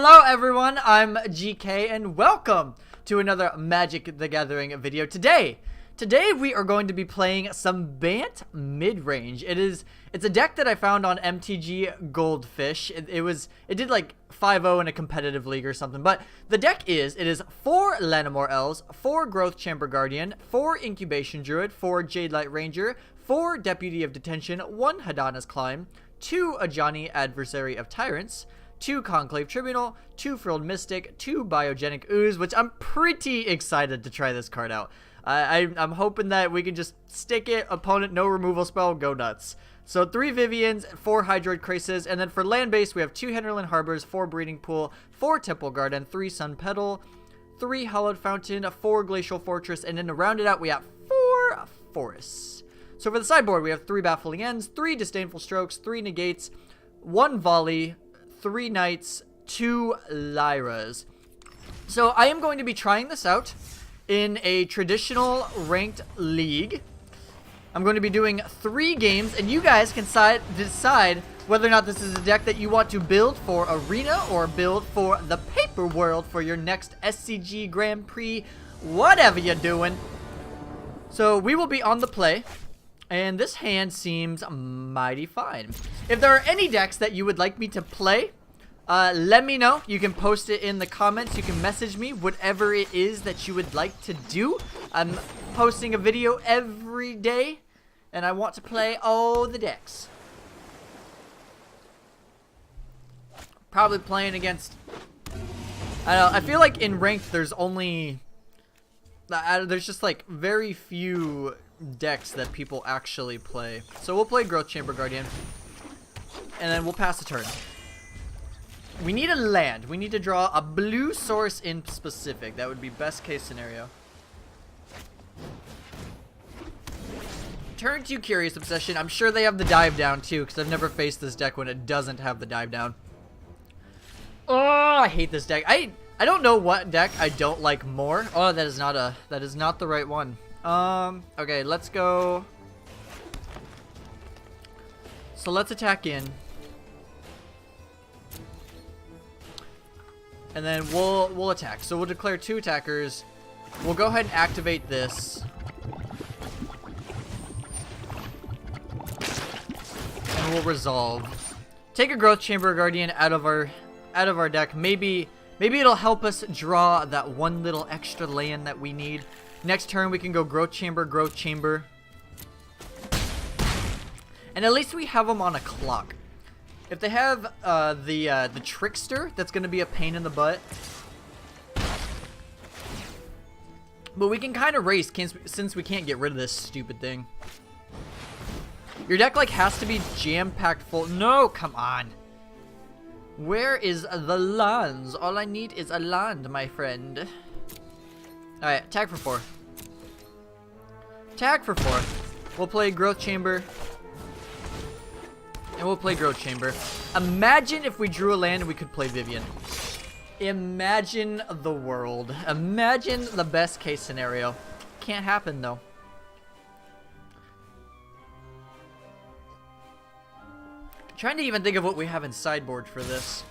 Hello everyone, I'm GK and welcome to another Magic the Gathering video. Today we are going to be playing some Bant Midrange. It's a deck that I found on MTG Goldfish. It did like 5-0 in a competitive league or something. But the deck is 4 Lanimore Elves, 4 Growth Chamber Guardian, 4 Incubation Druid, 4 Jadelight Ranger, 4 Deputy of Detention, 1 Hadana's Climb, 2 Ajani Adversary of Tyrants, 2 Conclave Tribunal, 2 Frilled Mystic, 2 Biogenic Ooze, which I'm pretty excited to try this card out. I'm hoping that we can just stick it, opponent, no removal spell, go nuts. So 3 Vivians, 4 Hydroid Craces, and then for land base we have 2 Hinterland Harbors, 4 Breeding Pool, 4 Temple Garden, 3 Sun Petal, 3 Hallowed Fountain, 4 Glacial Fortress, and then to round it out we have 4 Forests. So for the sideboard we have 3 Baffling Ends, 3 Disdainful Strokes, 3 Negates, 1 Volley, 3 Knights, 2 Lyras. So I am going to be trying this out in a traditional ranked league. I'm going to be doing 3 games, and you guys can decide whether or not this is a deck that you want to build for Arena or build for the Paper World for your next SCG Grand Prix, whatever you're doing. So we will be on the play. And this hand seems mighty fine. If there are any decks that you would like me to play, let me know. You can post it in the comments. You can message me, whatever it is that you would like to do. I'm posting a video every day, and I want to play all the decks. Probably playing against... I don't know, I feel like in ranked there's only... there's just like very few decks that people actually play. So we'll play Growth Chamber Guardian, and then we'll pass the turn. We need a land. We need to draw a blue source in specific. That would be best case scenario. Turn 2 Curious Obsession. I'm sure they have the dive down too, because I've never faced this deck when it doesn't have the dive down. Oh, I hate this deck. I don't know what deck I don't like more. Oh, that is not the right one. Okay, let's go. So let's attack in. And then we'll attack. So we'll declare 2 attackers. We'll go ahead and activate this. And we'll resolve. Take a Growth Chamber Guardian out of our deck. Maybe it'll help us draw that one little extra land that we need. Next turn we can go Growth Chamber, Growth Chamber. And at least we have them on a clock. If they have the Trickster, that's going to be a pain in the butt. But we can kind of race since we can't get rid of this stupid thing. Your deck like has to be jam-packed full. No, come on. Where is the lands? All I need is a land, my friend. Alright, attack for 4. Attack for 4. We'll play Growth Chamber. And we'll play Growth Chamber. Imagine if we drew a land and we could play Vivian. Imagine the world. Imagine the best case scenario. Can't happen though. Trying to even think of what we have in sideboard for this.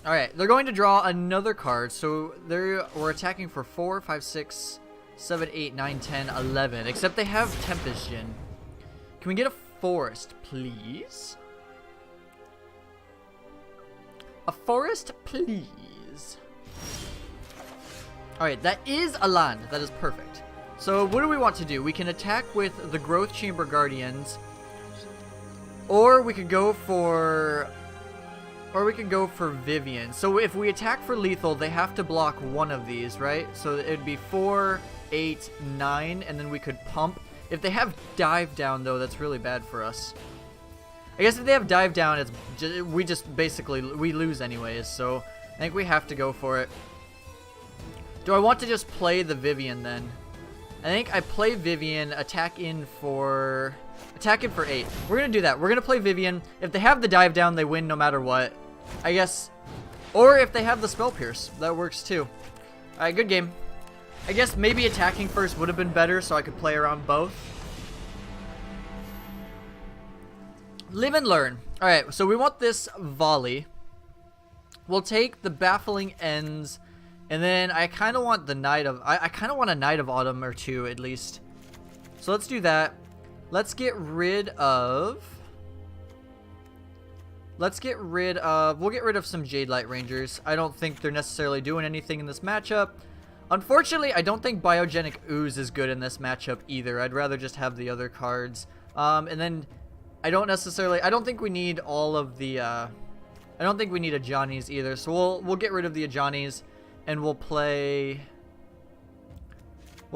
Alright, they're going to draw another card. So we're attacking for 4, 5, 6, 7, 8, 9, 10, 11. Except they have Tempest Djinn. Can we get a forest, please? A forest, please. Alright, that is a land. That is perfect. So what do we want to do? We can attack with the Growth Chamber Guardians. Or we could go for... Vivian. So if we attack for lethal, they have to block one of these, right? So it would be 4, 8, 9, and then we could pump. If they have dive down, though, that's really bad for us. I guess if they have dive down, it's we lose anyways. So I think we have to go for it. Do I want to just play the Vivian then? I think I play Vivian, attack in for 8. We're gonna do that. We're gonna play Vivian. If they have the dive down, they win no matter what, I guess. Or if they have the Spell Pierce, that works too. Alright, good game. I guess maybe attacking first would have been better so I could play around both. Live and learn. Alright, so we want this volley. We'll take the baffling ends, and then I kind of want the Knight of... I kind of want a Knight of Autumn or two, at least. So let's do that. Let's get rid of... We'll get rid of some Jade Light Rangers. I don't think they're necessarily doing anything in this matchup. Unfortunately, I don't think Biogenic Ooze is good in this matchup either. I'd rather just have the other cards. And then I don't think we need all of the, I don't think we need Ajani's either. So we'll get rid of the Ajani's and we'll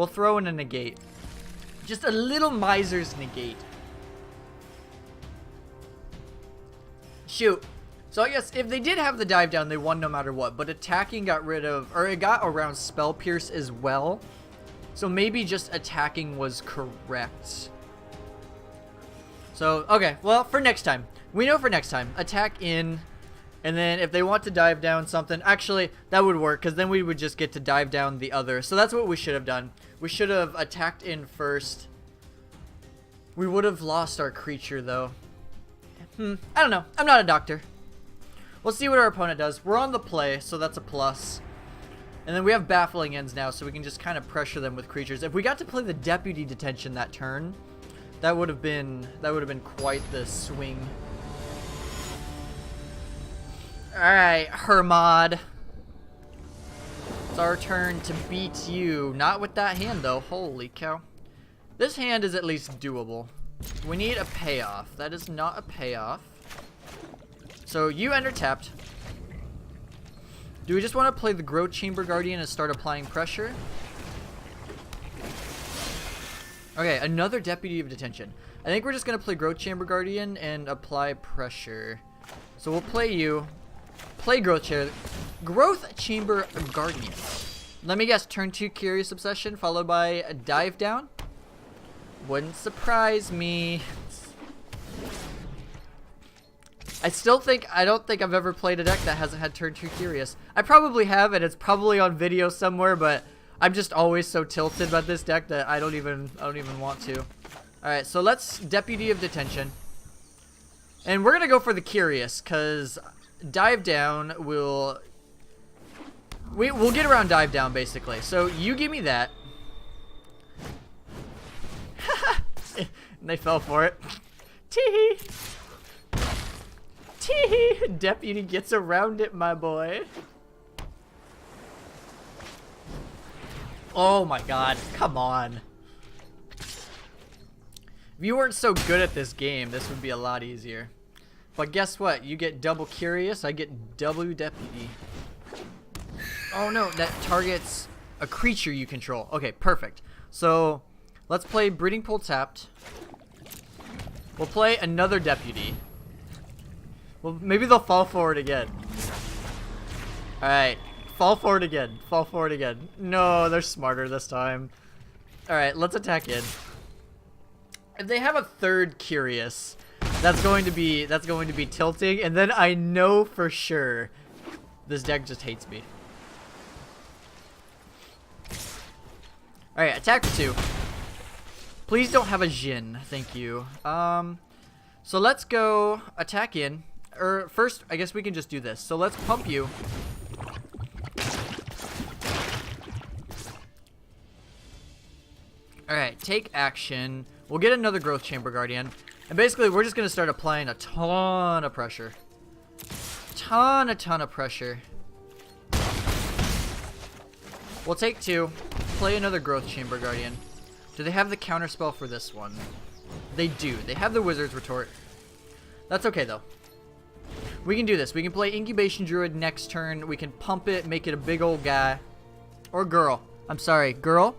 throw in a negate. Just a little Miser's negate. Shoot. So I guess if they did have the dive down, they won no matter what. But attacking got rid of, or it got around Spell Pierce as well. So maybe just attacking was correct. So, okay. Well, for next time. We know for next time. Attack in. And then if they want to dive down something, actually, that would work. Because then we would just get to dive down the other. So that's what we should have done. We should have attacked in first. We would have lost our creature, though. I don't know. I'm not a doctor. We'll see what our opponent does. We're on the play, so that's a plus. And then we have baffling ends now, so we can just kind of pressure them with creatures. If we got to play the Deputy Detention that turn, that would have been quite the swing. All right, Hermod. It's our turn to beat you. Not with that hand though. Holy cow. This hand is at least doable. We need a payoff. That is not a payoff. So you enter tapped. Do we just want to play the Growth Chamber Guardian and start applying pressure? Okay, another Deputy of Detention. I think we're just going to play Growth Chamber Guardian and apply pressure. So we'll play you. Play Growth Chamber Guardian. Let me guess, turn 2 Curious Obsession followed by a Dive Down? Wouldn't surprise me. I don't think I've ever played a deck that hasn't had turn 2 Curious. I probably have, and it's probably on video somewhere, but I'm just always so tilted by this deck that I don't even want to. Alright, so let's Deputy of Detention. And we're gonna go for the Curious, cause Dive Down we'll get around Dive Down basically. So you give me that. And they fell for it. Tee-hee. Tee-hee. Deputy gets around it, my boy. Oh my god. Come on. If you weren't so good at this game, this would be a lot easier. But guess what? You get double Curious, I get double Deputy. Oh no, that targets a creature you control. Okay, perfect. So let's play Breeding Pool tapped. We'll play another Deputy. Well, maybe they'll fall forward again. Alright, fall forward again. Fall forward again. No, they're smarter this time. Alright, let's attack in. If they have a third Curious, that's going to be tilting, and then I know for sure this deck just hates me. Alright, attack for 2. Please don't have a Jin, thank you. So let's go attack in. Or first, I guess we can just do this. So let's pump you. Alright, take action. We'll get another Growth Chamber Guardian. And basically, we're just going to start applying a ton of pressure. Ton of pressure. We'll take 2. Play another Growth Chamber Guardian. Do they have the counterspell for this one? They do. They have the Wizard's Retort. That's okay, though. We can do this. We can play Incubation Druid next turn. We can pump it, make it a big old guy. Or girl. I'm sorry, girl?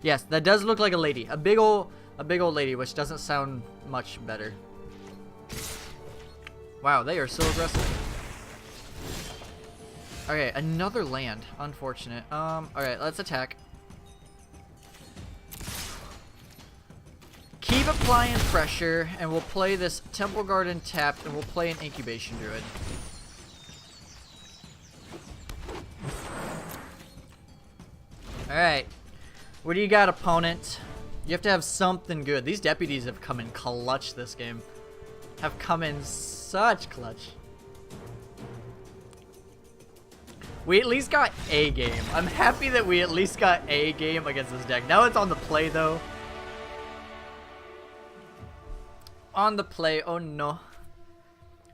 Yes, that does look like a lady. A big old lady, which doesn't sound much better. Wow, they are so aggressive. Okay, another land. Unfortunate. Alright, let's attack. Keep applying pressure, and we'll play this Temple Garden tapped, and we'll play an Incubation Druid. Alright. What do you got, opponent? You have to have something good. These deputies have come in clutch this game. Have come in so Such clutch. We at least got a game. I'm happy that we at least got a game against this deck. Now it's on the play, though. On the play. Oh, no.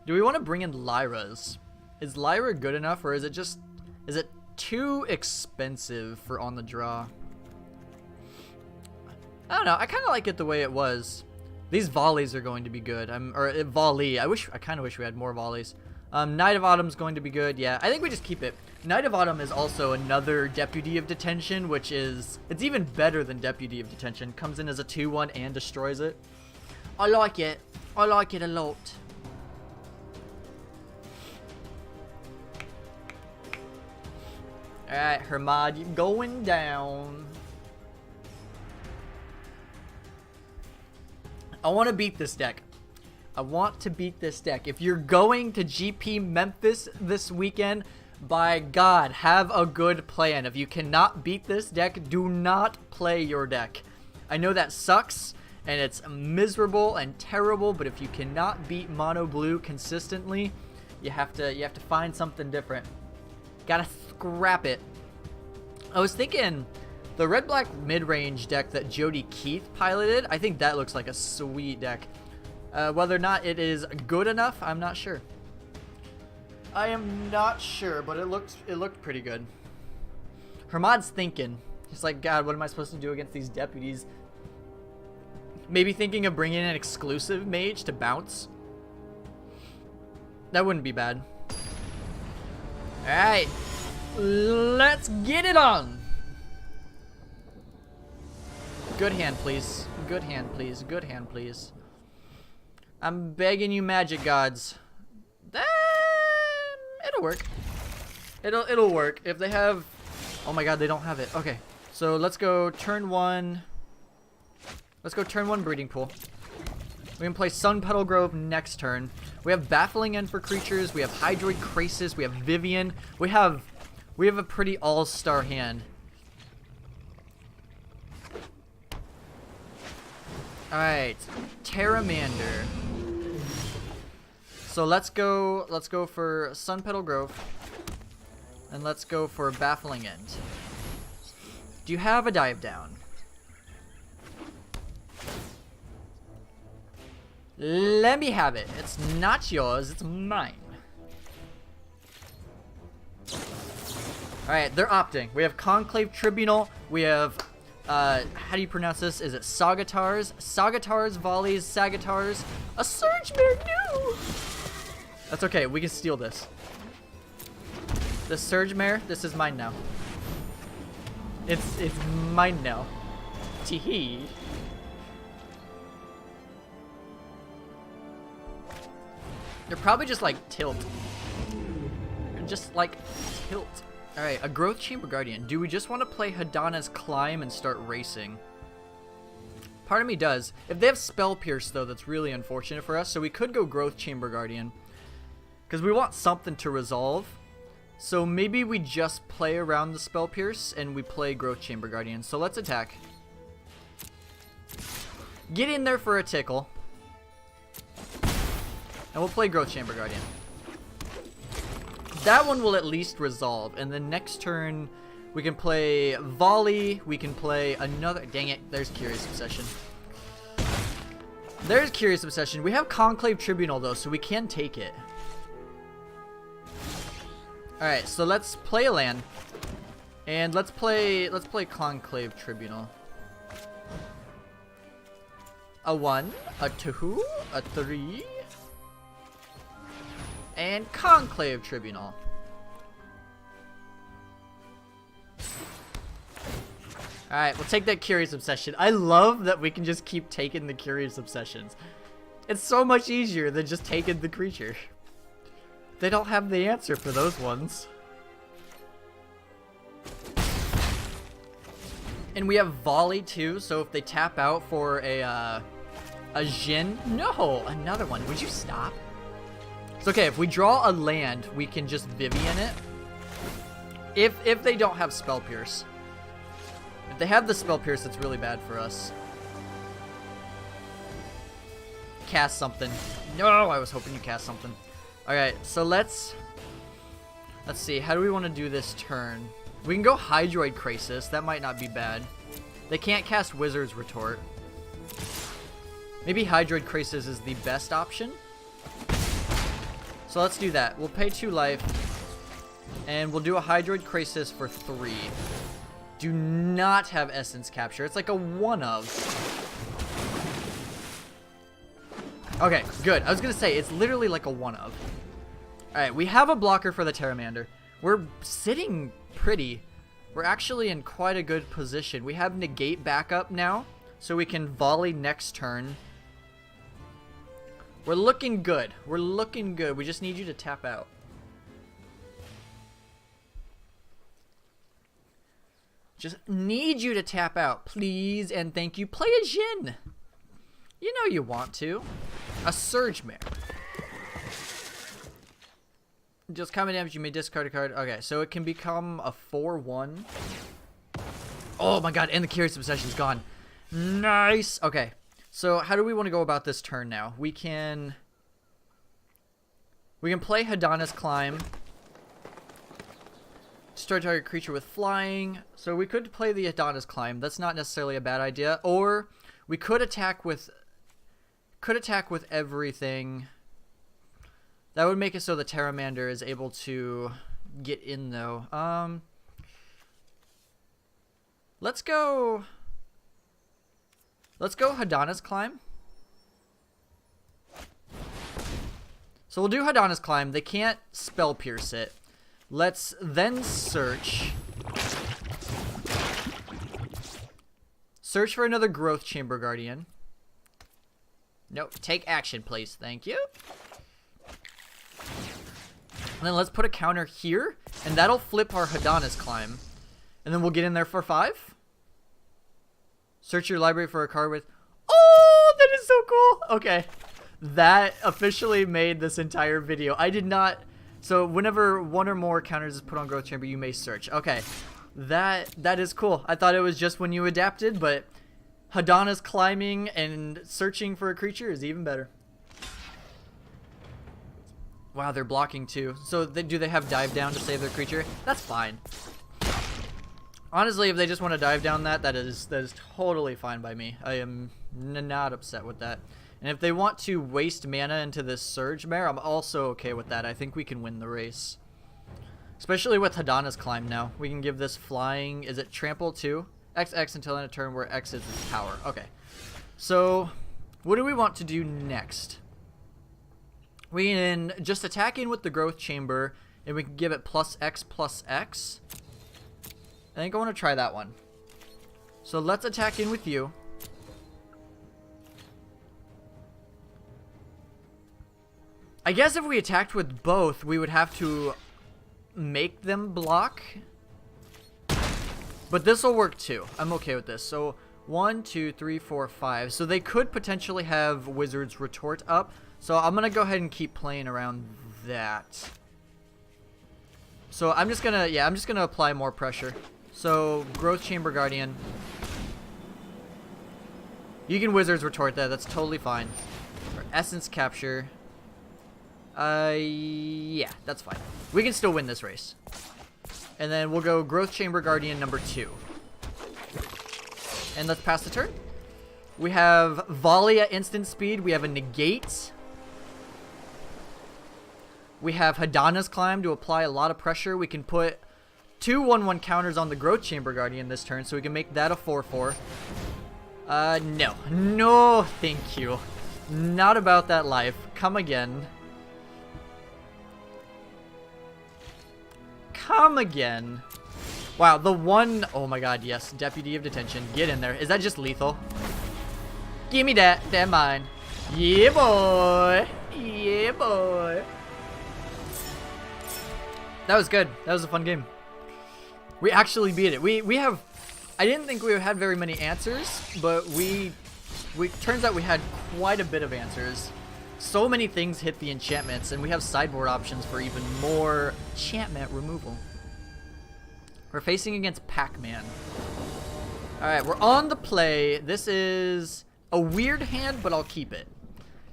Do we want to bring in Lyra's? Is Lyra good enough, or is it just... Is it too expensive for on the draw? I don't know. I kind of like it the way it was. These volleys are going to be good. Or volley. I kind of wish we had more volleys. Knight of Autumn's going to be good. Yeah, I think we just keep it. Knight of Autumn is also another Deputy of Detention, which is... It's even better than Deputy of Detention. Comes in as a 2/1 and destroys it. I like it. I like it a lot. Alright, Hermod, you're going down. I want to beat this deck. I want to beat this deck. If you're going to GP Memphis this weekend, by God, have a good plan. If you cannot beat this deck, do not play your deck. I know that sucks, and it's miserable and terrible, but if you cannot beat Mono Blue consistently, you have to find something different. Gotta scrap it. I was thinking the red-black mid-range deck that Jody Keith piloted, I think that looks like a sweet deck. Whether or not it is good enough, I'm not sure. I am not sure, but it looked pretty good. Hermod's thinking. He's like, God, what am I supposed to do against these deputies? Maybe thinking of bringing in an exclusive mage to bounce. That wouldn't be bad. Alright. Let's get it on. Good hand, please. Good hand, please. Good hand, please. I'm begging you, magic gods. It'll work. It'll work. If they have... Oh my god, they don't have it. Okay. So let's go turn 1. Let's go turn 1 breeding pool. We can play Sun Petal Grove next turn. We have Baffling End for creatures. We have Hydroid Krasis. We have Vivian. We have a pretty all-star hand. Alright. Terramander. So let's go for Sun Petal Grove. And let's go for Baffling End. Do you have a dive down? Let me have it. It's not yours, it's mine. Alright, they're opting. We have Conclave Tribunal. We have, how do you pronounce this? Is it Sagatars? Sagatars, Volleys, Sagatars. A Surge Mare, no! That's okay, we can steal this. The Surge Mare, this is mine now. It's mine now. Teehee. They're probably just like tilt. Just like tilt. Alright, a Growth Chamber Guardian. Do we just want to play Hadana's Climb and start racing? Part of me does. If they have Spell Pierce, though, that's really unfortunate for us. So we could go Growth Chamber Guardian. Because we want something to resolve. So maybe we just play around the Spell Pierce and we play Growth Chamber Guardian. So let's attack. Get in there for a tickle. And we'll play Growth Chamber Guardian. That one will at least resolve. And then next turn, we can play Volley. We can play another... Dang it, there's Curious Obsession. There's Curious Obsession. We have Conclave Tribunal, though, so we can take it. Alright, so let's play a land. And let's play Conclave Tribunal. A 1, a 2, a 3... and Conclave Tribunal. Alright, we'll take that Curious Obsession. I love that we can just keep taking the Curious Obsessions. It's so much easier than just taking the creature. They don't have the answer for those ones. And we have Volley too, so if they tap out for a Jhin... No! Another one. Would you stop? It's okay, if we draw a land, we can just Vivian it. If they don't have Spell Pierce. If they have the Spell Pierce, it's really bad for us. cast something. No, I was hoping you cast something. Alright, so let's see. How do we want to do this turn? We can go Hydroid Krasis. That might not be bad. They can't cast Wizard's Retort. Maybe Hydroid Krasis is the best option. So let's do that. We'll pay 2 life. And we'll do a Hydroid Krasis for 3. Do not have Essence Capture. It's like a 1-of. Okay, good. I was going to say, it's literally like a 1-of. Alright, we have a blocker for the Pteramander. We're sitting pretty. We're actually in quite a good position. We have Negate backup now, so we can volley next turn. We're looking good. We're looking good. We just need you to tap out. Just need you to tap out, please, and thank you. Play a Jhin. You know you want to. A Surge Mare. Just combat damage, you may discard a card. Okay, so it can become a 4-1. Oh my god, and the Curious Obsession's gone. Nice. Okay, so how do we want to go about this turn now? We can play Hadana's Climb. Destroy target creature with flying. So we could play the Hadana's Climb. That's not necessarily a bad idea. Or we could attack with everything. That would make it so the Pteramander is able to get in, though. Let's go Hadana's Climb. So we'll do Hadana's Climb. They can't Spell Pierce it. Let's then search. Search for another Growth Chamber Guardian. Nope. Take action, please. Thank you. And then let's put a counter here, and that'll flip our Hadana's Climb. And then we'll get in there for 5. Search your library for a card with... Oh, that is so cool. Okay. That officially made this entire video. I did not... So whenever one or more counters is put on Growth Chamber, you may search. Okay. That is cool. I thought it was just when you adapted, but Hadana's climbing and searching for a creature is even better. Wow, they're blocking too. So do they have dive down to save their creature? That's fine. Honestly, if they just want to dive down that is totally fine by me. I am not upset with that. And if they want to waste mana into this Surge Mare, I'm also okay with that. I think we can win the race. Especially with Hadana's Climb now. We can give this flying... Is it Trample too? XX until end of turn where X is its power. Okay. So, what do we want to do next? We can just attack in with the Growth Chamber, and we can give it +X/+X. I think I want to try that one. So let's attack in with you. I guess if we attacked with both, we would have to make them block. But this will work too. I'm okay with this. So 1, 2, 3, 4, 5. So they could potentially have Wizard's Retort up. So I'm going to go ahead and keep playing around that. So I'm just going to apply more pressure. So Growth Chamber Guardian. You can Wizard's Retort that. That's totally fine. Or Essence Capture. Yeah, that's fine. We can still win this race. And then we'll go Growth Chamber Guardian number 2. And let's pass the turn. We have Volley at instant speed. We have a Negate. We have Hadana's Climb to apply a lot of pressure. We can put 2 1/1 counters on the Growth Chamber Guardian this turn, so we can make that a 4/4. No. No, thank you. Not about that life. Come again. Come again. Wow, the one... Oh my god, yes. Deputy of Detention. Get in there. Is that just lethal? Give me that. That's mine. Yeah, boy. Yeah, boy. That was good. That was a fun game. We actually beat it. We have... I didn't think we had very many answers, but we turns out we had quite a bit of answers. So many things hit the enchantments, and we have sideboard options for even more enchantment removal. We're facing against Pac-Man. Alright, we're on the play. This is a weird hand, but I'll keep it.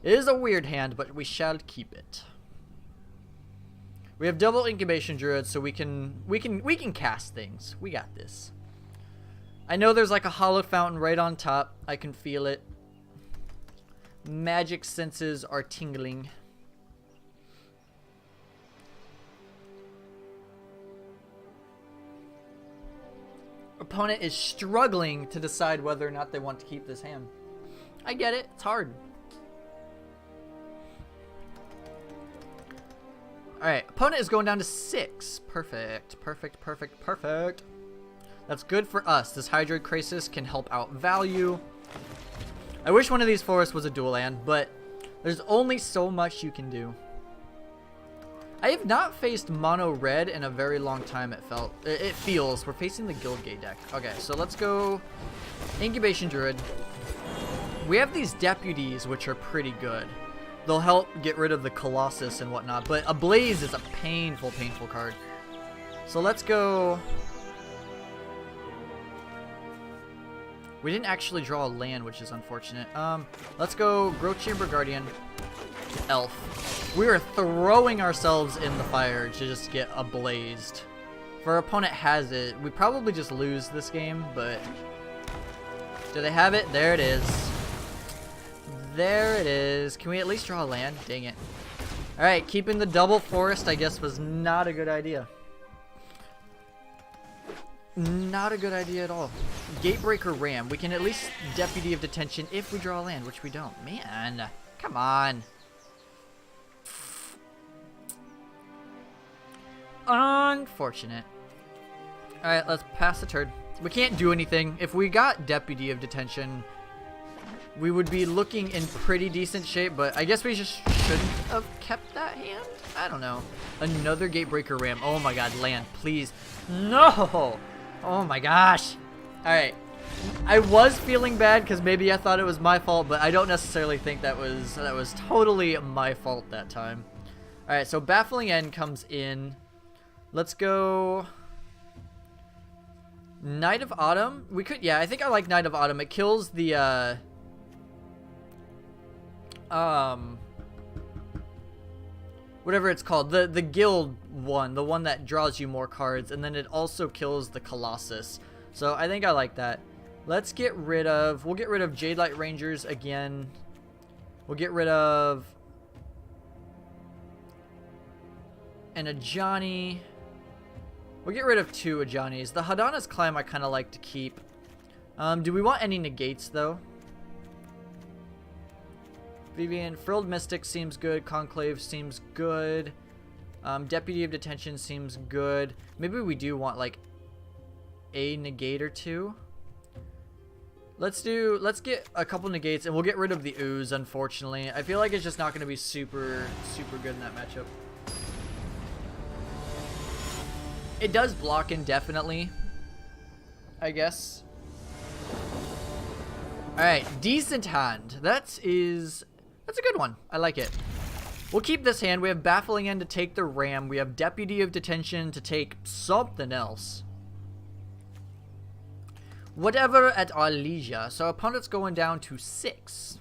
It is a weird hand, but we shall keep it. We have double incubation druid, so we can cast things. We got this. I know there's like a hollow fountain right on top. I can feel it. Magic senses are tingling. Opponent is struggling to decide whether or not they want to keep this hand. I get it. It's hard. Alright, opponent is going down to 6. Perfect. Perfect, perfect, perfect. That's good for us. This Hydroid Crisis can help out value. I wish one of these forests was a dual land, but there's only so much you can do. I have not faced mono red in a very long time, it feels. We're facing the Guildgate deck. Okay, so let's go Incubation Druid. We have these deputies, which are pretty good. They'll help get rid of the Colossus and whatnot, but a Blaze is a painful, painful card. So let's go... We didn't actually draw a land, which is unfortunate. Let's go Growth Chamber Guardian, Elf. We are throwing ourselves in the fire to just get ablazed. If our opponent has it, we probably just lose this game, but... Do they have it? There it is. There it is. Can we at least draw a land? Dang it. Alright, keeping the double forest, I guess, was not a good idea. Not a good idea at all. Gatebreaker Ram. We can at least Deputy of Detention if we draw a land, which we don't. Man, come on. Unfortunate. Alright, let's pass the turn. We can't do anything. If we got Deputy of Detention, we would be looking in pretty decent shape, but I guess we just shouldn't have kept that hand? I don't know. Another Gatebreaker Ram. Oh my god, land, please. No! Oh my gosh. Alright. I was feeling bad because maybe I thought it was my fault, but I don't necessarily think that was totally my fault that time. Alright, so Baffling End comes in. Let's go... Knight of Autumn? We could... Yeah, I think I like Knight of Autumn. It kills the, whatever it's called, the guild one, the one that draws you more cards, and then it also kills the Colossus. So I think I like that. Let's get rid of, we'll get rid of Jadelight Rangers again. We'll get rid of an Ajani. We'll get rid of 2 Ajanis. The Hadana's Climb I kind of like to keep. Do we want any negates though? Vivian, Frilled Mystic seems good. Conclave seems good. Deputy of Detention seems good. Maybe we do want like a negate or 2. Let's get a couple negates and we'll get rid of the Ooze, unfortunately. I feel like it's just not going to be super good in that matchup. It does block indefinitely, I guess. Alright, decent hand. That's a good one. I like it. We'll keep this hand. We have Baffling End to take the Ram. We have Deputy of Detention to take something else. Whatever at our leisure. So opponent's going down to 6.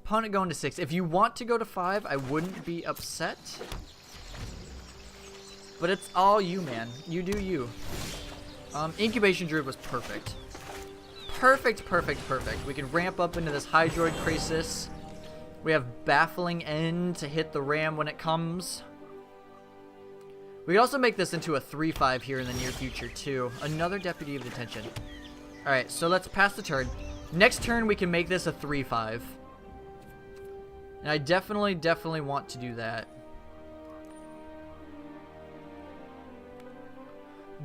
Opponent going to 6. If you want to go to 5, I wouldn't be upset. But it's all you, man. You do you. Incubation Druid was perfect. Perfect, perfect, perfect. We can ramp up into this Hydroid Crisis. We have Baffling End to hit the Ram when it comes. We can also make this into a 3/5 here in the near future, too. Another Deputy of Detention. Alright, so let's pass the turn. Next turn, we can make this a 3/5. And I definitely want to do that.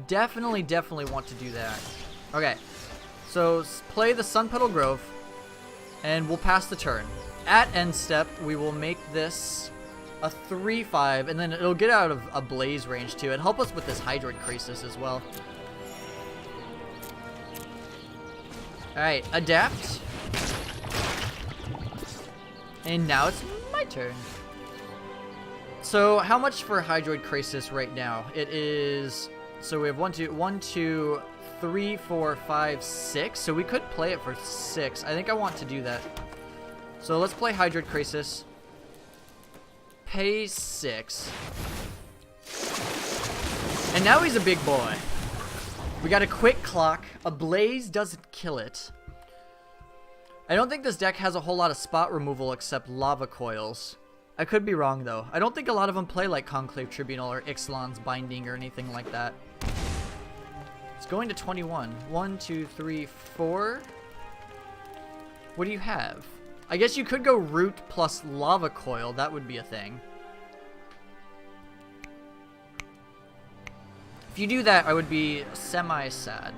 Definitely want to do that. Okay. So, play the Sun Petal Grove, and we'll pass the turn. At end step, we will make this a 3/5, and then it'll get out of a Blaze range, too. It'll help us with this Hydroid Crisis as well. Alright, adapt. And now it's my turn. So, how much for Hydroid Crisis right now? It is... So, we have 1, 2, 3, 4, 5, 6. So, we could play it for 6. I think I want to do that. So let's play Hydroid Krasis. Pay 6. And now he's a big boy. We got a quick clock. A blaze doesn't kill it. I don't think this deck has a whole lot of spot removal except lava coils. I could be wrong though. I don't think a lot of them play like Conclave Tribunal or Ixalan's Binding or anything like that. It's going to 21. 1, 2, 3, 4. What do you have? I guess you could go Root plus Lava Coil. That would be a thing. If you do that, I would be semi-sad.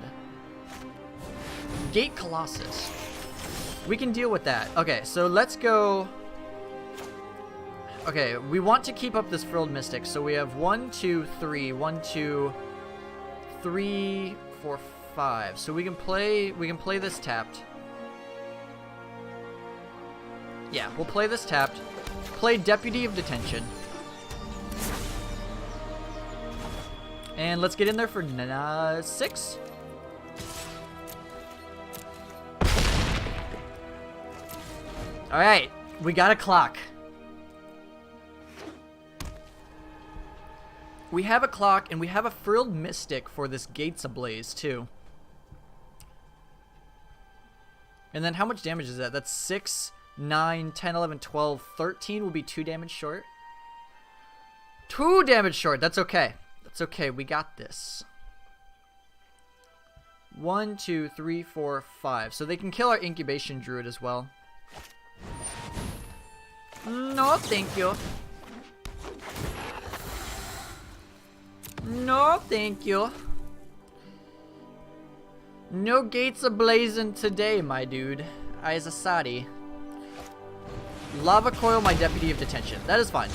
Gate Colossus. We can deal with that. Okay, so let's go... Okay, we want to keep up this Frilled Mystic, so we have 1, 2, 3, 1, 2, 3, 4, 5. So we can play this tapped. Yeah, we'll play this tapped. Play Deputy of Detention. And let's get in there for 6. Alright, we got a clock. We have a clock, and we have a Frilled Mystic for this Gates Ablaze, too. And then how much damage is that? That's 6, 9, 10, 11, 12, 13 will be 2 damage short. 2 damage short, that's okay. That's okay, we got this. 1, 2, 3, 4, 5. So they can kill our Incubation Druid as well. No, thank you. No, thank you. No gates ablazing today, my dude. I's a sorry. Lava Coil my Deputy of Detention. That is fine.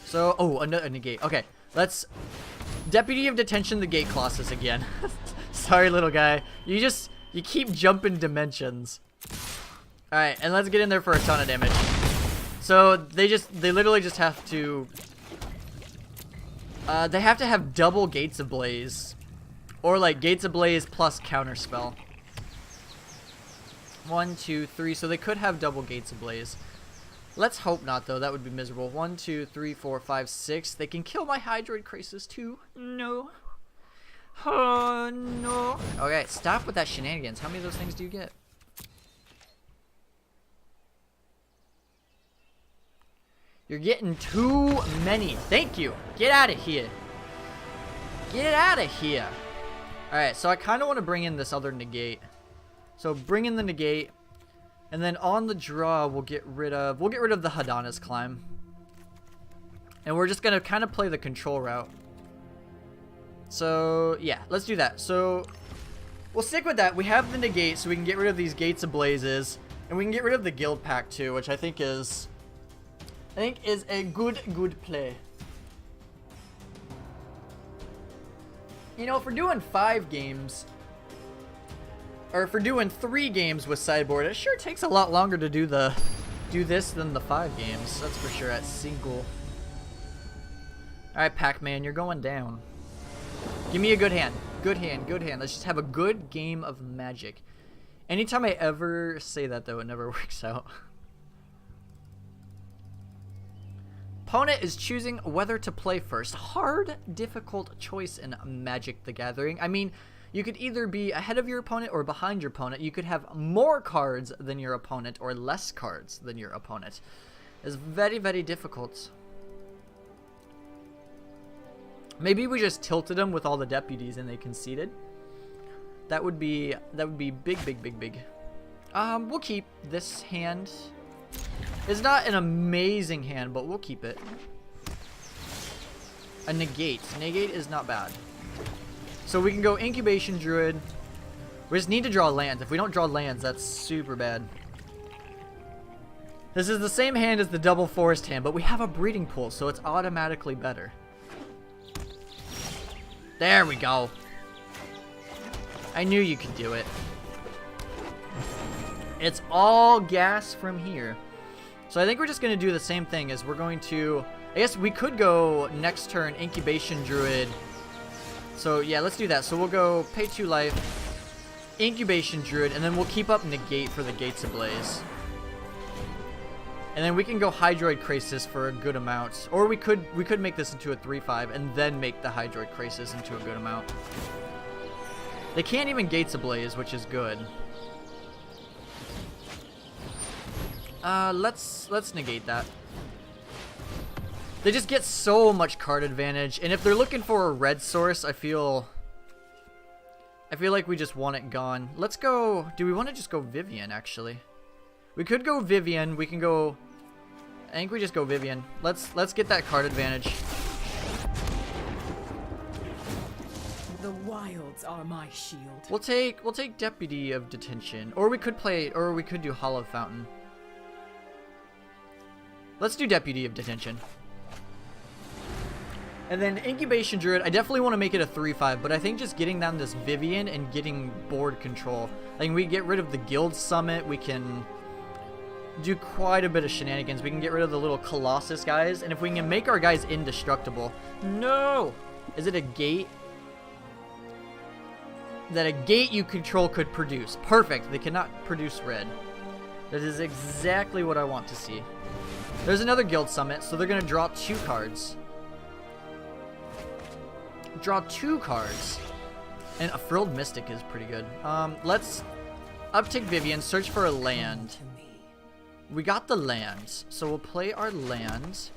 So, oh, a negate. Okay, let's... Deputy of Detention the Gate Colossus again. Sorry, little guy. You keep jumping dimensions. Alright, and let's get in there for a ton of damage. So, they literally just have to... they have to have double Gates Ablaze. Or like Gates Ablaze plus Counterspell. 1, 2, 3. So they could have double Gates Ablaze. Let's hope not, though. That would be miserable. 1, 2, 3, 4, 5, 6. They can kill my Hydroid Krasis, too. No. Oh, no. Okay, stop with that shenanigans. How many of those things do you get? You're getting too many. Thank you. Get out of here. Get out of here. Alright, so I kind of want to bring in this other negate. So bring in the negate. And then on the draw, we'll get rid of the Hadana's Climb. And we're just going to kind of play the control route. So, yeah, let's do that. So, we'll stick with that. We have the negate, so we can get rid of these Gates Ablazes. And we can get rid of the Guild Pack, too, which I think is a good play. You know, if we're doing 5 games, or if we're doing 3 games with sideboard, it sure takes a lot longer to do this than the 5 games. That's for sure at single. Alright, Pac-Man, you're going down. Give me a good hand. Good hand, good hand. Let's just have a good game of Magic. Anytime I ever say that, though, it never works out. Opponent is choosing whether to play first. Hard, difficult choice in Magic the Gathering. I mean, you could either be ahead of your opponent or behind your opponent. You could have more cards than your opponent or less cards than your opponent. It's very, very difficult. Maybe we just tilted them with all the deputies and they conceded. That would be big, big, big, big. We'll keep this hand. It's not an amazing hand, but we'll keep it. A negate. Negate is not bad. So we can go Incubation Druid. We just need to draw lands. If we don't draw lands, that's super bad. This is the same hand as the double forest hand, but we have a breeding pool, so it's automatically better. There we go. I knew you could do it. It's all gas from here. So I think we're just going to do the same thing as we're going to... I guess we could go next turn Incubation Druid. So yeah, let's do that. So we'll go pay 2 life. Incubation Druid, and then we'll keep up Negate for the Gates Ablaze. And then we can go Hydroid Krasis for a good amount. Or we could make this into a 3/5 and then make the Hydroid Krasis into a good amount. They can't even Gates Ablaze, which is good. Let's negate that. They just get so much card advantage, and if they're looking for a red source, I feel like we just want it gone. Let's go. Do we want to just go Vivian? Actually, we could go Vivian. We can go. I think we just go Vivian. Let's get that card advantage. The wilds are my shield. We'll take Deputy of Detention, or we could do Hollow Fountain. Let's do Deputy of Detention. And then Incubation Druid, I definitely want to make it a 3/5, but I think just getting down this Vivian and getting board control. Like, we get rid of the Guild Summit, we can do quite a bit of shenanigans. We can get rid of the little Colossus guys, and if we can make our guys indestructible. No! Is it a gate? That a gate you control could produce. Perfect. They cannot produce red. That is exactly what I want to see. There's another Guild Summit, so they're going to draw 2 cards. Draw 2 cards. And a Frilled Mystic is pretty good. Let's uptick Vivian, search for a land. We got the lands, so we'll play our lands.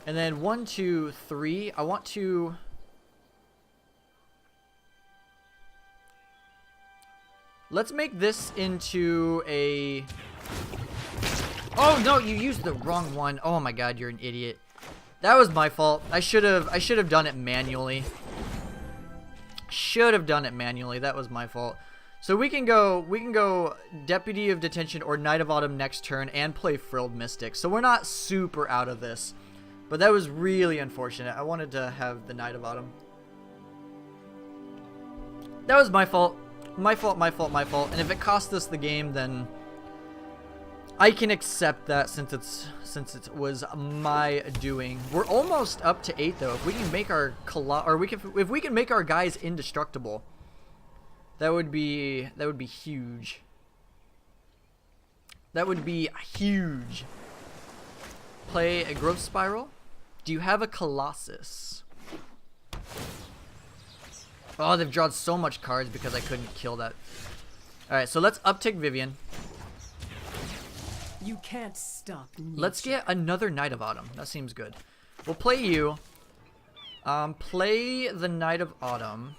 And then 1, 2, 3. I want to... Let's make this into a... Oh no, you used the wrong one. Oh my god, you're an idiot. That was my fault. I should have done it manually. Should have done it manually. That was my fault. So we can go Deputy of Detention or Knight of Autumn next turn and play Frilled Mystic. So we're not super out of this. But that was really unfortunate. I wanted to have the Knight of Autumn. That was my fault. My fault. And if it cost us the game, then I can accept that since it was my doing. We're almost up to 8 though. If we can make our if we can make our guys indestructible, that would be huge. That would be huge. Play a Growth Spiral. Do you have a Colossus? Oh, they've drawn so much cards because I couldn't kill that. Alright, so let's uptick Vivian. You can't stop nature. Let's get another Knight of Autumn. That seems good. We'll play you. Play the Knight of Autumn.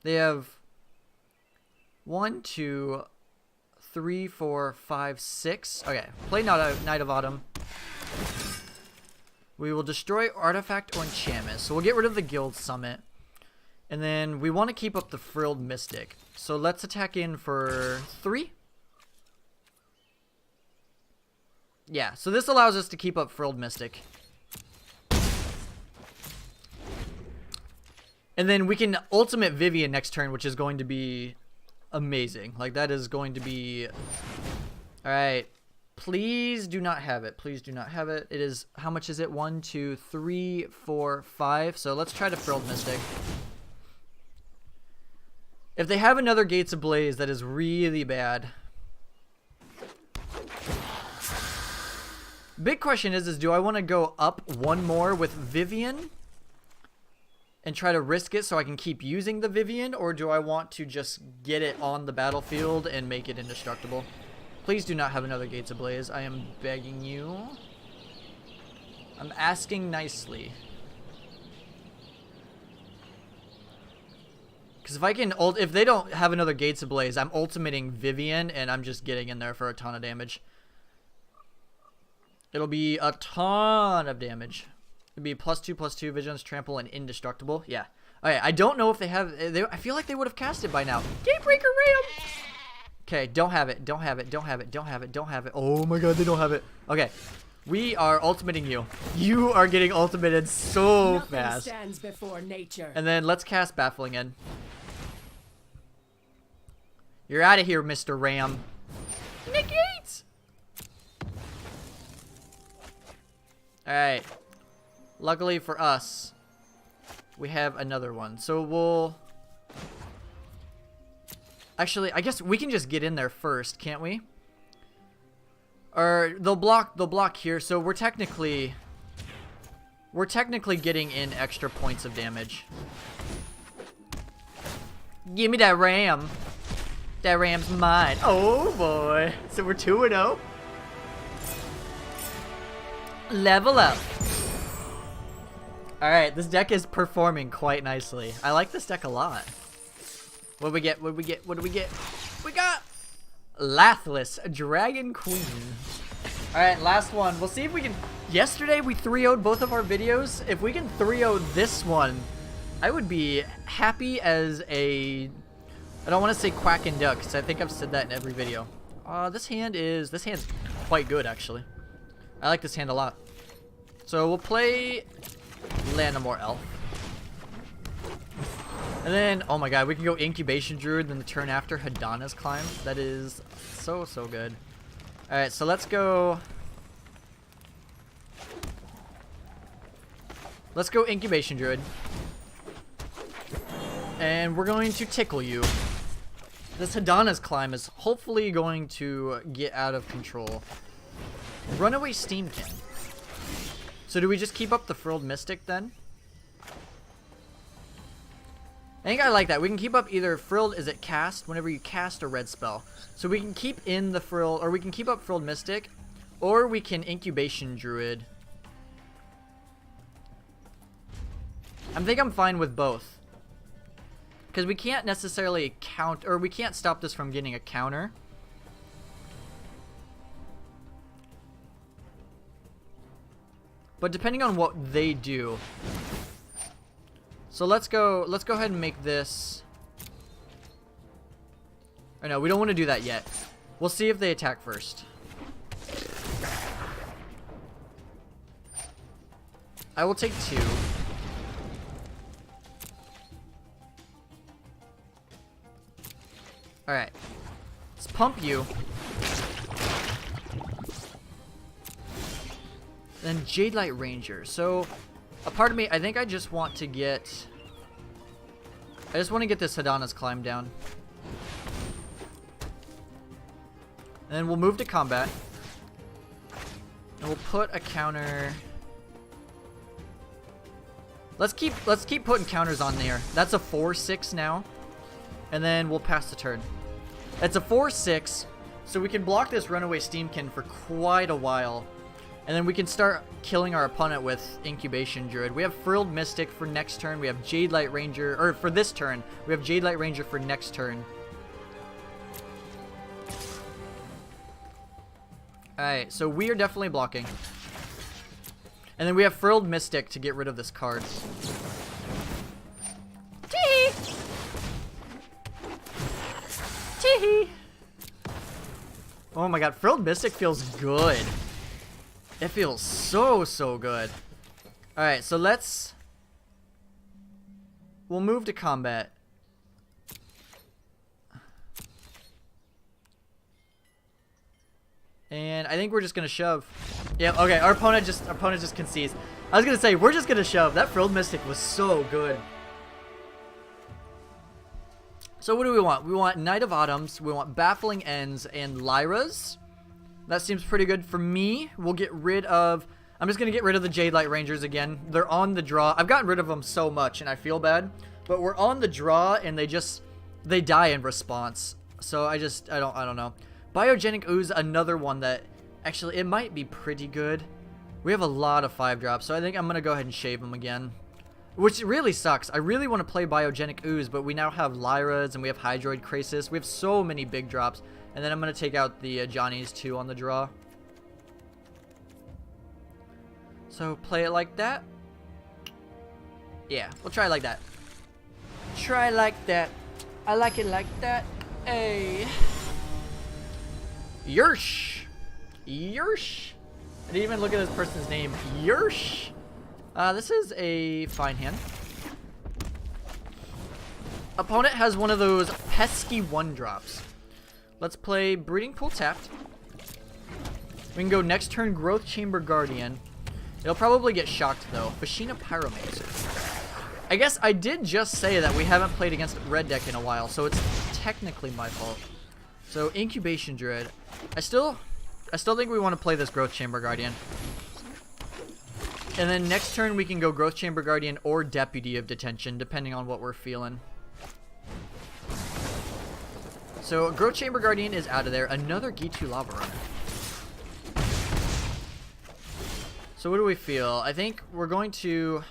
They have 1, 2, 3, 4, 5, 6. Okay, play Knight of Autumn. We will destroy artifact or enchantment. So we'll get rid of the Guild Summit. And then we want to keep up the Frilled Mystic. So let's attack in for 3. Yeah, so this allows us to keep up Frilled Mystic. And then we can ultimate Vivian next turn, which is going to be amazing. Like, that is going to be... Alright. Please do not have it. Please do not have it. It is... How much is it? 1, 2, 3, 4, 5. So let's try to Frilled Mystic. If they have another Gates Ablaze, that is really bad. Big question is do I want to go up 1 more with Vivian and try to risk it so I can keep using the Vivian, or do I want to just get it on the battlefield and make it indestructible? Please do not have another Gates Ablaze. I am begging you. I'm asking nicely. Because if I can if they don't have another Gates Ablaze, I'm ultimating Vivian and I'm just getting in there for a ton of damage. It'll be a ton of damage. It'd be +2/+2 Vigilance, Trample, and Indestructible. Yeah. Okay, I don't know if they have... I feel like they would have cast it by now. Gatebreaker Ram! Okay, don't have it. Don't have it. Don't have it. Don't have it. Don't have it. Oh my god, they don't have it. Okay. We are ultimating you. You are getting ultimated so Nothing fast. stands before nature. And then let's cast Baffling End. You're out of here, Mr. Ram. Negate! Alright. Luckily for us, we have another one. So we'll Actually, I guess we can just get in there first, can't we? Or they'll block here, so we're technically getting in extra points of damage. Give me that ram. That ram's mine. Oh boy. So we're 2-0. Level up. Alright, this deck is performing quite nicely. I like this deck a lot. What do we get? What do we get? What do we get? We got Lathless, Dragon Queen. Alright, last one. We'll see if we can... Yesterday we 3-0'd both of our videos. If we can 3-0 this one, I would be happy as a... I don't want to say quack and duck, because I think I've said that in every video. This hand's quite good, actually. I like this hand a lot. So we'll play Lanamore Elf. And then, oh my god, we can go Incubation Druid, then the turn after Hadana's Climb. That is so, so good. Alright, so let's go... Let's go Incubation Druid. And we're going to tickle you. This Hadana's Climb is hopefully going to get out of control. Runaway Steamkin. So do we just keep up the Frilled Mystic then? I think I like that. We can keep up either Frilled, is it cast? Whenever you cast a red spell. So we can keep in the Frilled, or we can keep up Frilled Mystic, or we can Incubation Druid. I think I'm fine with both. Because we can't necessarily count, or we can't stop this from getting a counter. But depending on what they do. So let's go ahead and make this. Or no, we don't want to do that yet. We'll see if they attack first. I will take 2. Alright. Let's pump you. Then Jadelight Ranger. So, a part of me, I think I just want to get... I just want to get this Hadana's Climb down. And then we'll move to combat. And we'll put a counter... Let's keep putting counters on there. That's a 4-6 now. And then we'll pass the turn. It's a 4-6, so we can block this Runaway Steamkin for quite a while. And then we can start killing our opponent with Incubation Druid. We have Frilled Mystic for next turn. We have Jadelight Ranger, or for this turn. We have Jadelight Ranger for next turn. Alright, so we are definitely blocking. And then we have Frilled Mystic to get rid of this card. Tee! Tee! Oh my god, Frilled Mystic feels good. It feels so, so good. Alright, so we'll move to combat. And I think we're just gonna shove. Yeah, okay, our opponent just concedes. I was gonna say, we're just gonna shove. That Frilled Mystic was so good. So what do we want? We want Knight of Autumns, we want Baffling Ends, and Lyras. That seems pretty good for me. We'll get rid of... I'm just going to get rid of the Jadelight Rangers again. They're on the draw. I've gotten rid of them so much, and I feel bad. But we're on the draw, and they die in response. So I don't know. Biogenic Ooze, another one that... Actually, it might be pretty good. We have a lot of 5-drops, so I think I'm going to go ahead and shave them again. Which really sucks. I really want to play Biogenic Ooze, but we now have Lyras, and we have Hydroid Krasis. We have so many big drops. And then I'm going to take out the Johnnies too on the draw. So play it like that. Yeah, we'll try it like that. Try like that. I like it like that. Hey. Yersh. Yersh. I didn't even look at this person's name. Yersh. This is a fine hand. Opponent has one of those pesky 1-drops. Let's play Breeding Pool tapped. We can go next turn Growth Chamber Guardian. It'll probably get shocked though. Fashina Pyromancer. I guess I did just say that we haven't played against red deck in a while, so it's technically my fault. So Incubation Druid. I still think we want to play this Growth Chamber Guardian. And then next turn we can go Growth Chamber Guardian or Deputy of Detention, depending on what we're feeling. So Growth Chamber Guardian is out of there. Another G2 Lava Runner. So what do we feel? I think we're going to...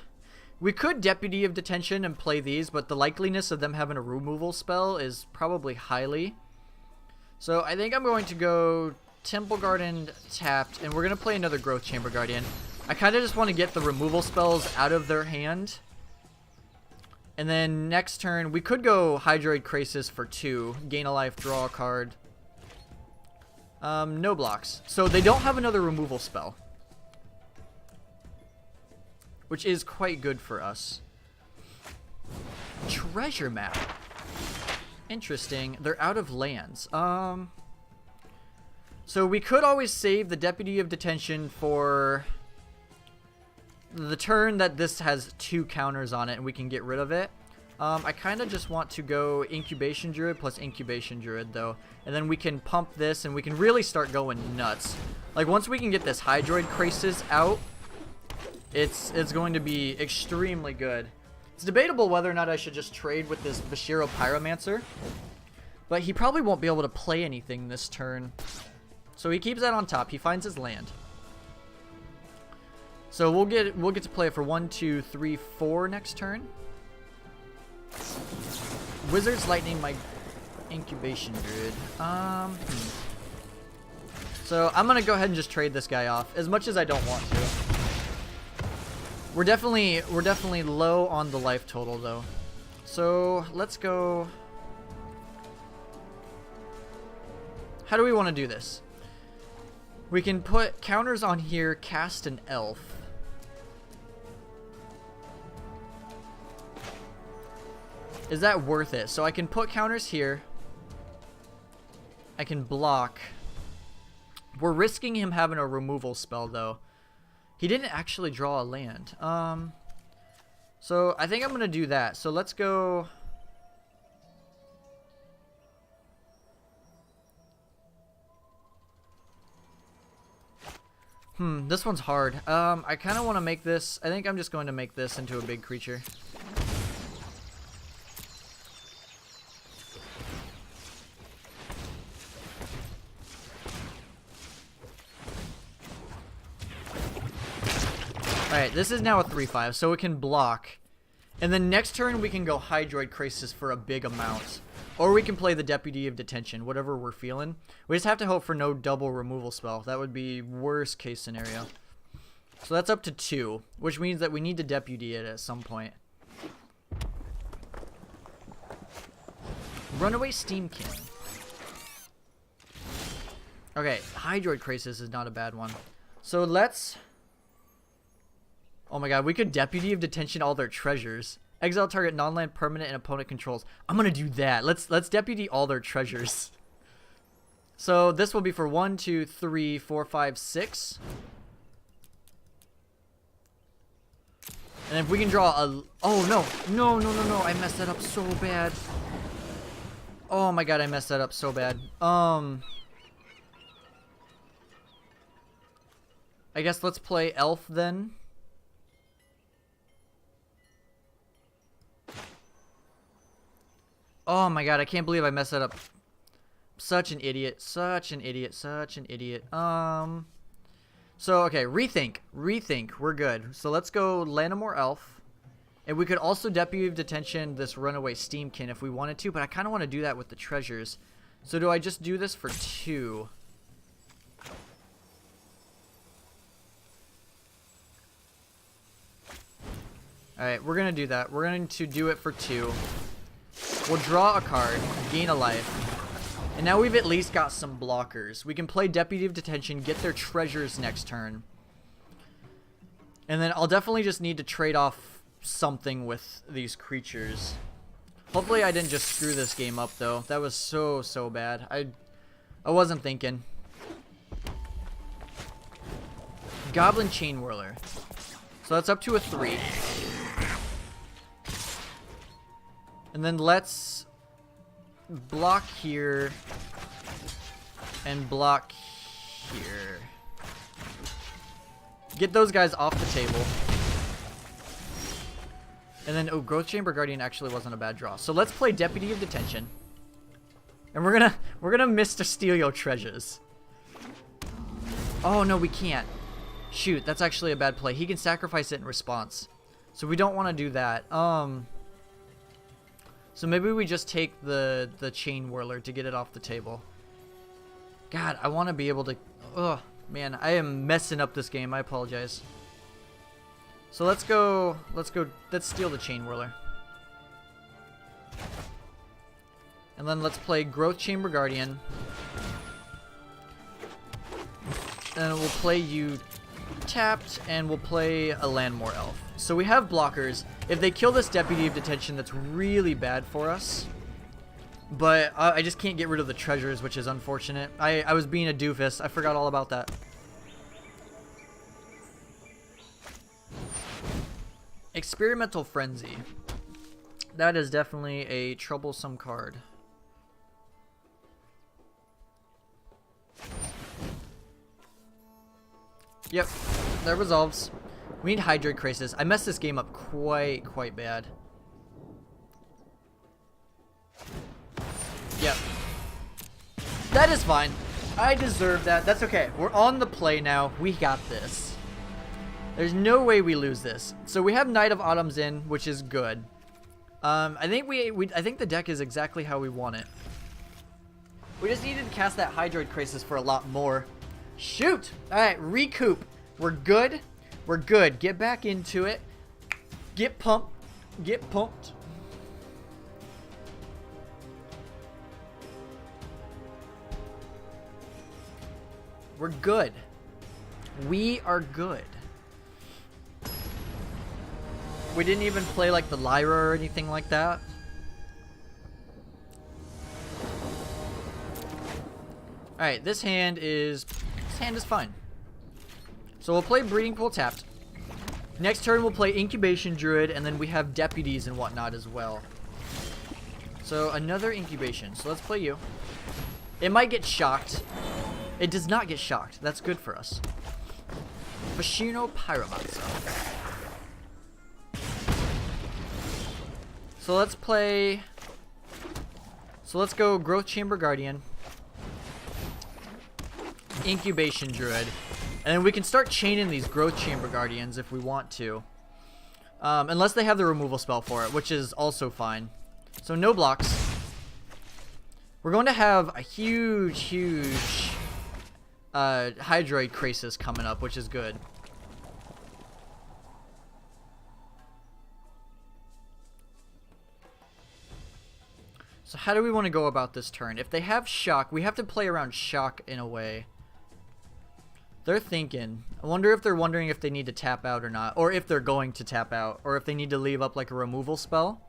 We could Deputy of Detention and play these, but the likeliness of them having a removal spell is probably highly. So I think I'm going to go Temple Garden tapped, and we're going to play another Growth Chamber Guardian. I kind of just want to get the removal spells out of their hand. And then next turn, we could go Hydroid Krasis for 2. Gain a life, draw a card. No blocks. So they don't have another removal spell, which is quite good for us. Treasure map. Interesting. They're out of lands. So we could always save the Deputy of Detention for the turn that this has 2 counters on it and we can get rid of it. I kind of just want to go Incubation Druid plus Incubation Druid though. And then we can pump this and we can really start going nuts. Like once we can get this Hydroid Krasis out, it's going to be extremely good. It's debatable whether or not I should just trade with this Bashiro Pyromancer. But he probably won't be able to play anything this turn. So he keeps that on top. He finds his land. So we'll get to play it for 1, 2, 3, 4 next turn. Wizard's Lightning, my Incubation Druid. So I'm gonna go ahead and just trade this guy off, as much as I don't want to. We're definitely low on the life total though. So let's go. How do we want to do this? We can put counters on here, cast an elf. Is that worth it? So I can put counters here. I can block. We're risking him having a removal spell though. He didn't actually draw a land. So I think I'm gonna do that. So let's go. This one's hard. I kind of want to make this. I think I'm just going to make this into a big creature. Alright, this is now a 3/5, so it can block. And then next turn we can go Hydroid Krasis for a big amount. Or we can play the Deputy of Detention, whatever we're feeling. We just have to hope for no double removal spell. That would be worst case scenario. So that's up to 2, which means that we need to Deputy it at some point. Runaway Steamkin. Okay, Hydroid Krasis is not a bad one. So let's... Oh my god, we could Deputy of Detention all their treasures. Exile target non-land permanent and opponent controls. I'm gonna do that. Let's Deputy all their treasures. So this will be for 1, 2, 3, 4, 5, 6. And if we can draw a... Oh no. No. I messed that up so bad. Oh my god, I messed that up so bad. I guess let's play Elf then. Oh my god, I can't believe I messed that up. Such an idiot. Such an idiot. Such an idiot. So, okay, rethink. Rethink. We're good. So let's go Lanamore Elf. And we could also Deputy of Detention this Runaway Steamkin if we wanted to, but I kind of want to do that with the treasures. So do I just do this for 2? Alright, we're going to do that. We're going to do it for 2. We'll draw a card, gain a life, and now we've at least got some blockers. We can play Deputy of Detention, get their treasures next turn. And then I'll definitely just need to trade off something with these creatures. Hopefully I didn't just screw this game up though. That was so bad. I wasn't thinking. Goblin Chain Whirler. So that's up to a 3. And then let's... block here and block here. Get those guys off the table. And then, oh, Growth Chamber Guardian actually wasn't a bad draw. So let's play Deputy of Detention. And we're gonna miss to steal your treasures. Oh no, we can't. Shoot, that's actually a bad play. He can sacrifice it in response. So we don't want to do that. So maybe we just take the Chain Whirler to get it off the table. God, I want to be able to... Ugh, man, I am messing up this game. I apologize. So let's steal the Chain Whirler. And then let's play Growth Chamber Guardian. And we'll play you tapped, and we'll play a Landmore Elf. So we have blockers. If they kill this Deputy of Detention, that's really bad for us. But I just can't get rid of the treasures, which is unfortunate. I was being a doofus. I forgot all about that. Experimental Frenzy. That is definitely a troublesome card. Yep, that resolves. We need Hydroid Crisis. I messed this game up quite bad. Yep. That is fine. I deserve that. That's okay. We're on the play now. We got this. There's no way we lose this. So we have Knight of Autumn's in, which is good. I think I think the deck is exactly how we want it. We just needed to cast that Hydroid Crisis for a lot more. Shoot! Alright, recoup. We're good. We're good. Get back into it. Get pumped. Get pumped. We're good. We are good. We didn't even play like the Lyra or anything like that. Alright, this hand is fine. So we'll play Breeding Pool tapped. Next turn we'll play Incubation Druid, and then we have deputies and whatnot as well. So another Incubation. So let's play you. It might get shocked. It does not get shocked. That's good for us. Fashino Pyromancer. So let's play... So let's go Growth Chamber Guardian. Incubation Druid. And then we can start chaining these Growth Chamber Guardians if we want to. Unless they have the removal spell for it, which is also fine. So no blocks. We're going to have a huge Hydroid Crisis coming up, which is good. So how do we want to go about this turn? If they have Shock, we have to play around Shock in a way. They're thinking. I wonder if they're wondering if they need to tap out or not. Or if they're going to tap out. Or if they need to leave up like a removal spell.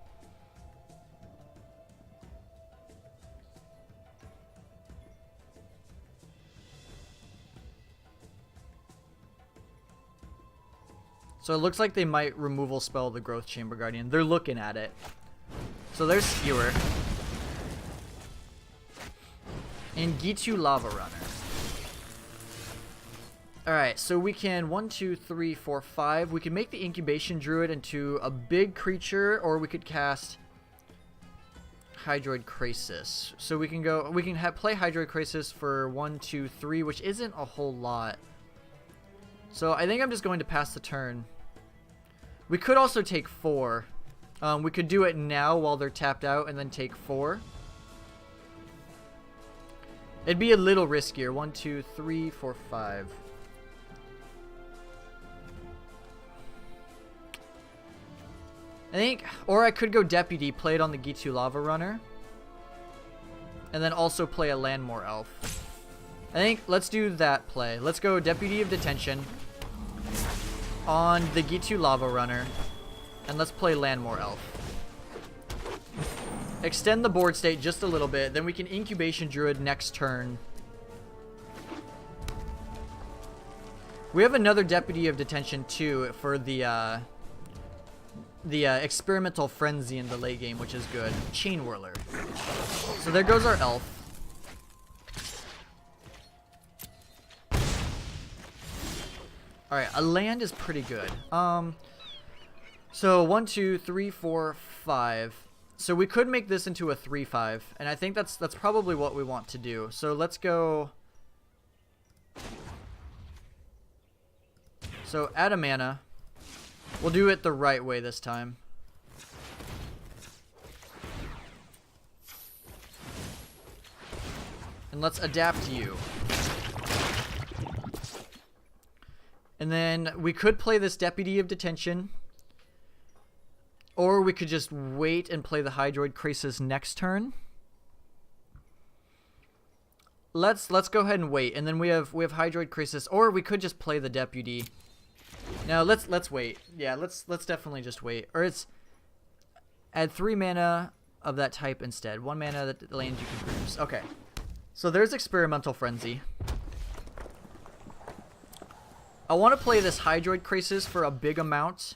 So it looks like they might removal spell the Growth Chamber Guardian. They're looking at it. So there's Skewer. And Gitu Lava Runner. Alright, so we can 1, 2, 3, 4, 5. We can make the Incubation Druid into a big creature, or we could cast Hydroid Crisis. So we can go, play Hydroid Crisis for 1, 2, 3, which isn't a whole lot. So I think I'm just going to pass the turn. We could also take 4. We could do it now while they're tapped out and then take 4. It'd be a little riskier. 1, 2, 3, 4, 5. I think, or I could go Deputy, play it on the Gitu Lava Runner, and then also play a Landmore Elf. I think, let's do that play. Let's go Deputy of Detention on the Gitu Lava Runner, and let's play Landmore Elf. Extend the board state just a little bit, then we can Incubation Druid next turn. We have another Deputy of Detention too for the Experimental Frenzy in the late game, which is good. Chain Whirler. So there goes our elf. Alright, a land is pretty good. So 1, 2, 3, 4, 5. So we could make this into a 3/5, and I think that's probably what we want to do. So let's go. So add a mana. We'll do it the right way this time. And let's adapt you. And then we could play this Deputy of Detention. Or we could just wait and play the Hydroid Crisis next turn. Let's go ahead and wait, and then we have Hydroid Crisis, or we could just play the Deputy. Now let's wait. Yeah, let's definitely just wait. Or it's add 3 mana of that type instead. 1 mana that the land you can produce. Okay. So there's Experimental Frenzy. I want to play this Hydroid Crisis for a big amount.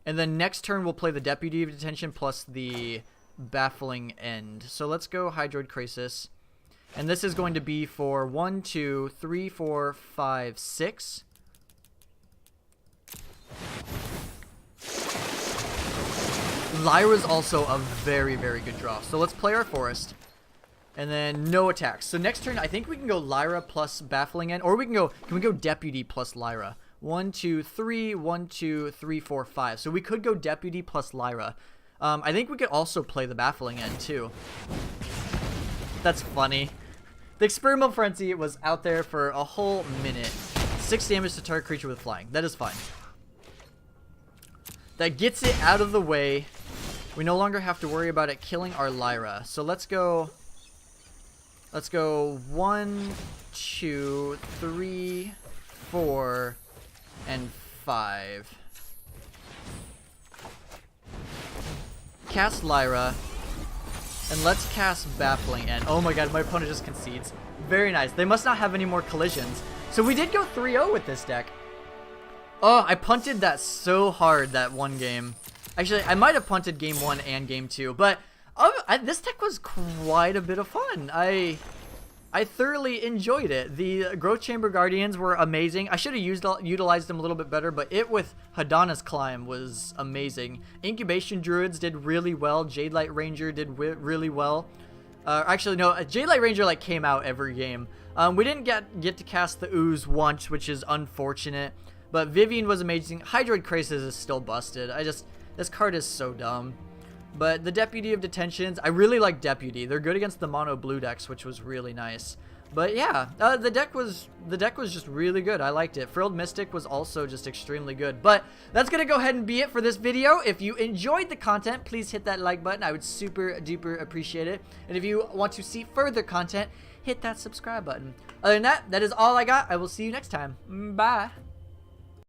And then next turn we'll play the Deputy of Detention plus the Baffling End. So let's go Hydroid Crisis. And this is going to be for 1, 2, 3, 4, 5, 6. Lyra's also a very, very good draw. So let's play our Forest. And then no attacks. So next turn I think we can go Lyra plus Baffling End. Or we can we go Deputy plus Lyra? 1, 2, 3, 1, 2, 3, 4, 5. So we could go Deputy plus Lyra. I think we could also play the Baffling End too. That's funny. The Experimental Frenzy was out there for a whole minute. 6 damage to target creature with flying. That is fine. That gets it out of the way. We no longer have to worry about it killing our Lyra. So let's go 1, 2, 3, 4, and 5. Cast Lyra. And let's cast Baffling End. Oh my god, my opponent just concedes. Very nice. They must not have any more collisions. So we did go 3-0 with this deck. Oh, I punted that so hard that one game. Actually, I might have punted game 1 and game 2. But this deck was quite a bit of fun. I thoroughly enjoyed it. The Growth Chamber Guardians were amazing. I should have utilized them a little bit better, but it with Hadana's Climb was amazing. Incubation Druids did really well. Jadelight Ranger did really well. Actually, no, Jadelight Ranger like came out every game. We didn't get to cast the Ooze once, which is unfortunate. But Vivian was amazing. Hydroid Crisis is still busted. This card is so dumb. But the Deputy of Detentions, I really like Deputy. They're good against the mono blue decks, which was really nice. But yeah, the deck was just really good. I liked it. Frilled Mystic was also just extremely good. But that's gonna go ahead and be it for this video. If you enjoyed the content, please hit that like button. I would super duper appreciate it. And if you want to see further content, hit that subscribe button. Other than that, that is all I got. I will see you next time. Bye.